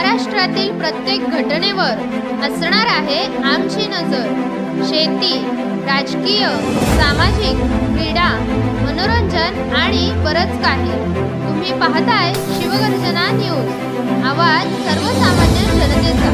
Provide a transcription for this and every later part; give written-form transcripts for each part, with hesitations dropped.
महाराष्ट्रातील प्रत्येक घटनेवर असणार आहे आमची नजर। शेती, राजकीय, सामाजिक, क्रीडा, मनोरंजन आणि बरंच काही। तुम्ही पाहताय शिवगर्जना न्यूज, आवाज सर्वसामान्य जनतेचा।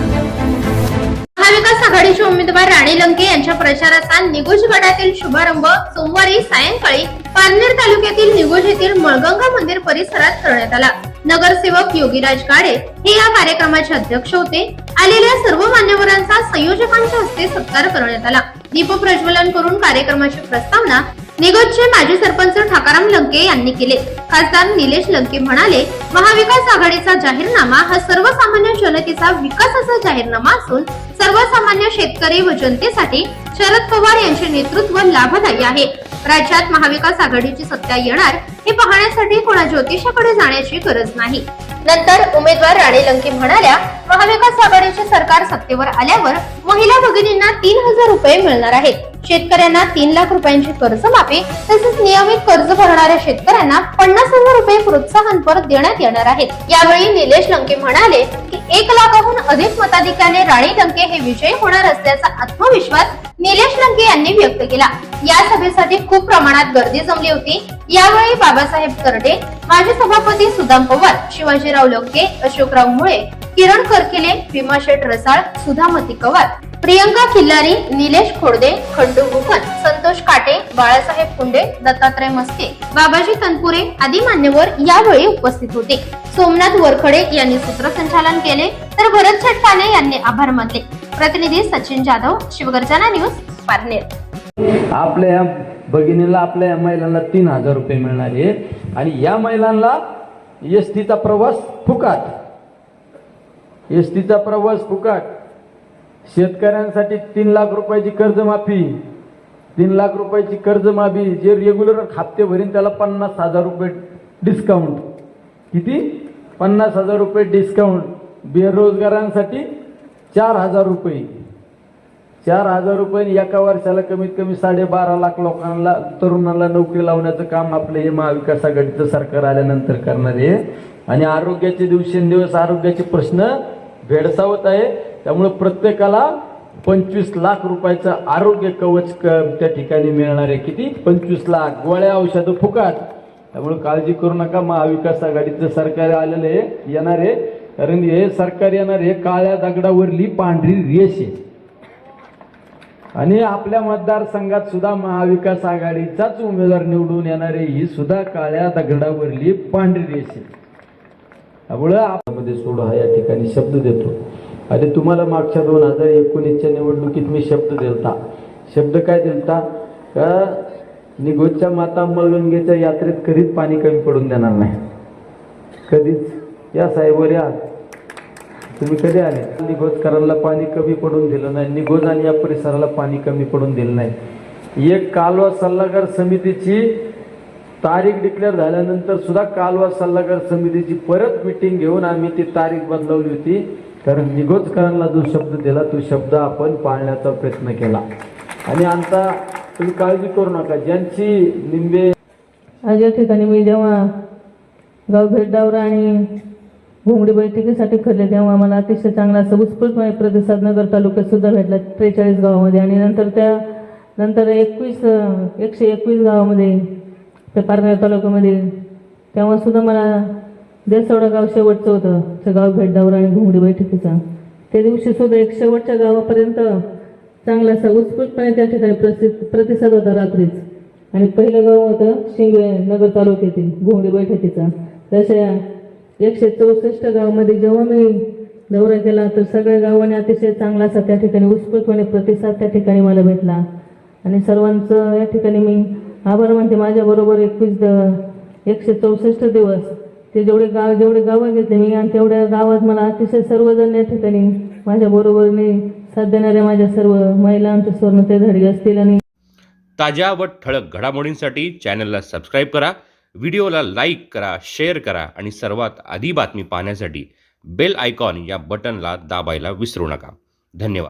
महाविकास आघाडीचे उमेदवार राणी लंके यांच्या प्रचाराचा निगोज गडातील शुभारंभ सोमवारी सायंकाळी पारनेर तालुक्यातील निगोज येथील मळगंगा मंदिर परिसरात करण्यात आला। नगरसेवक योगीराज गाडे हे या कार्यक्रमाचे अध्यक्ष होते। आलेल्या सर्व मान्यवरांचा संयोजकांच्या हस्ते सत्कार करण्यात आला। दीप प्रज्वलन करून कार्यक्रमाची प्रस्तावना निगोजचे माजी सरपंच ठाकाराम लंके यांनी केले। खासदार निलेश लंके म्हणाले, महाविकास आघाडीचा जाहीरनामा हा सर्वसामान्य जनतेचा विकासाचा जाहीरनामा असून सर्वसामान्य शेतकरी व जनतेसाठी शरद पवार यांचे नेतृत्व लाभदायी आहे। राज्यात महाविकास आघाडीची सत्ता येणार हे पाहण्यासाठी कोणा ज्योतिषाकडे जाण्याची गरज नाही। नंतर उमेदवार राणी लंके म्हणाल्या, महाविकास आघाडीचे सरकार सत्तेवर आल्यावर महिला भगिनींना 3000 रुपये मिळणार आहेत। शेतकऱ्यांना 3 लाख रुपयांची कर्जमाफी तसेच नियमित कर्ज भरणाऱ्या शेतकऱ्यांना 50,000 रुपये प्रोत्साहनपर देण्यात येणार आहेत। यावेळी निलेश लंके म्हणाले की 1 लाखाहून अधिक मताधिक्याने राणी लंके हे विजयी होणार असल्याचा आत्मविश्वास निलेश लंके यांनी व्यक्त केला। या सभेसाठी खूप प्रमाणात गर्दी जमली होती। यावेळी बाबासाहेब करडे, माजी सभापती सुदाम पवार, शिवाजीराव लंके, अशोकराव मुळे, किरण करकिले, भीमा शेठ रसाळ, सुधामती कवार, प्रियंका खिल्लारी, निलेश खोडदे, खंडू गुफन, संतोष काटे, बाळासाहेब कुंडे, दत्तात्रय मस्के, बाबाजी तनपुरे आदी मान्यवर यावेळी उपस्थित होते। सोमनाथ वरखडे यांनी सूत्रसंचालन केले तर भरत शेटकाने यांनी आभार मानले। प्रतिनिधी सचिन जाधव, शिवगर्जना न्यूज, पारनेर। आपल्या भगिनीला आपल्या महिलांना 3000 रुपये मिळणार आहे आणि या महिलांना एसटीचा प्रवास फुकट, एसटीचा प्रवास फुकट। शेतकऱ्यांसाठी 3 लाख रुपयाची कर्जमाफी, 3 लाख रुपयाची कर्जमाफी। जे रेग्युलर हप्ते भरीन त्याला 50,000 रुपये डिस्काउंट। किती? 50,000 रुपये डिस्काउंट। बेरोजगारांसाठी 4000 रुपये, 4000 रुपये एका वर्षाला कमीत कमी 12.5 लाख लोकांना, तरुणांना नोकरी लावण्याचं काम आपलं हे महाविकास आघाडीचं सरकार आल्यानंतर करणार आहे। आणि आरोग्याचे दिवसेंदिवस आरोग्याचे प्रश्न भेडसावत आहे, त्यामुळे प्रत्येकाला 25 लाख रुपयाचं आरोग्य कवच त्या ठिकाणी मिळणार आहे। किती? 25 लाख। गोळ्या औषधं फुकट। त्यामुळे काळजी करू नका, महाविकास आघाडीचं सरकार आलेलं आहे, येणार आहे। कारण हे सरकार येणार आहे काळ्या दगडावरली पांढरी रेष आहे आणि आपल्या मतदारसंघात सुद्धा महाविकास आघाडीचाच उमेदवार निवडून येणार आहे। ही सुद्धा काळ्या दगडावरली पांढरी रेष आहे। त्यामुळे आपल्यामध्ये सोड हा या ठिकाणी शब्द देतो। आणि तुम्हाला मागच्या 2019च्या निवडणुकीत मी शब्द दिलता। शब्द काय दिलता? का निगोजच्या माता मळगंगेच्या यात्रेत कधीच पाणी कमी पडून देणार नाही, कधीच। या साहेबवर या, तुम्ही कधी आले? निगोजकरांना पाणी कमी पडून दिलं नाही, निगोज आणि या परिसराला पाणी कमी पडून दिलं नाही। एक कालवा सल्लागार समितीची तारीख डिक्लेअर झाल्यानंतर सुद्धा कालवा सल्लागार समितीची परत मीटिंग घेऊन आम्ही ती तारीख बदलवली होती, कारण निगोजकरांना जो शब्द दिला तो शब्द आपण पाळण्याचा प्रयत्न केला। आणि आता तुम्ही काळजी करू नका, ज्यांची निंबे आज या ठिकाणी मी जेव्हा गाव भेट दौरा आणि घोंगडी बैठकीसाठी खरले तेव्हा मला अतिशय चांगला असा उत्स्फूर्त प्रतिसाद नगर तालुक्यात सुद्धा भेटला, 43 गावामध्ये। आणि नंतर 121 गावामध्ये त्या पारनेर तालुक्यामध्ये, तेव्हा सुद्धा मला देसवडा गाव शेवटचं होतं त्या गाव भेट दौरा आणि घोंगडी बैठकीचा। त्या दिवशी सुद्धा एक शेवटच्या गावापर्यंत चांगला असा उत्स्फूर्तपणे त्या ठिकाणी प्रतिसाद होता रात्रीच। आणि पहिलं गाव होतं शिंगवे नगर तालुक्यातील घोंगडी बैठकीचा। तशा 164 गावामध्ये जेव्हा मी दौरा केला तर सगळ्या गावांनी अतिशय चांगला असा त्या ठिकाणी उत्स्फूर्तपणे प्रतिसाद त्या ठिकाणी मला भेटला। आणि सर्वांचं या ठिकाणी मी आभार मानते। माझ्याबरोबर 164 दिवस ते जेवढे गावं घेतले मी, आणि तेवढ्या गावात मला अतिशय सर्वजण या ठिकाणी माझ्या बरोबरने साथ देणाऱ्या माझ्या सर्व महिला, आमच्या स्वर्णते धडगे असतील। आणि ताज्या व ठळक घडामोडींसाठी चॅनलला सबस्क्राईब करा, व्हिडिओला लाईक करा, शेअर करा आणि सर्वात आधी बातमी पाहण्यासाठी बेल आयकॉन या बटनला दाबायला विसरू नका। धन्यवाद।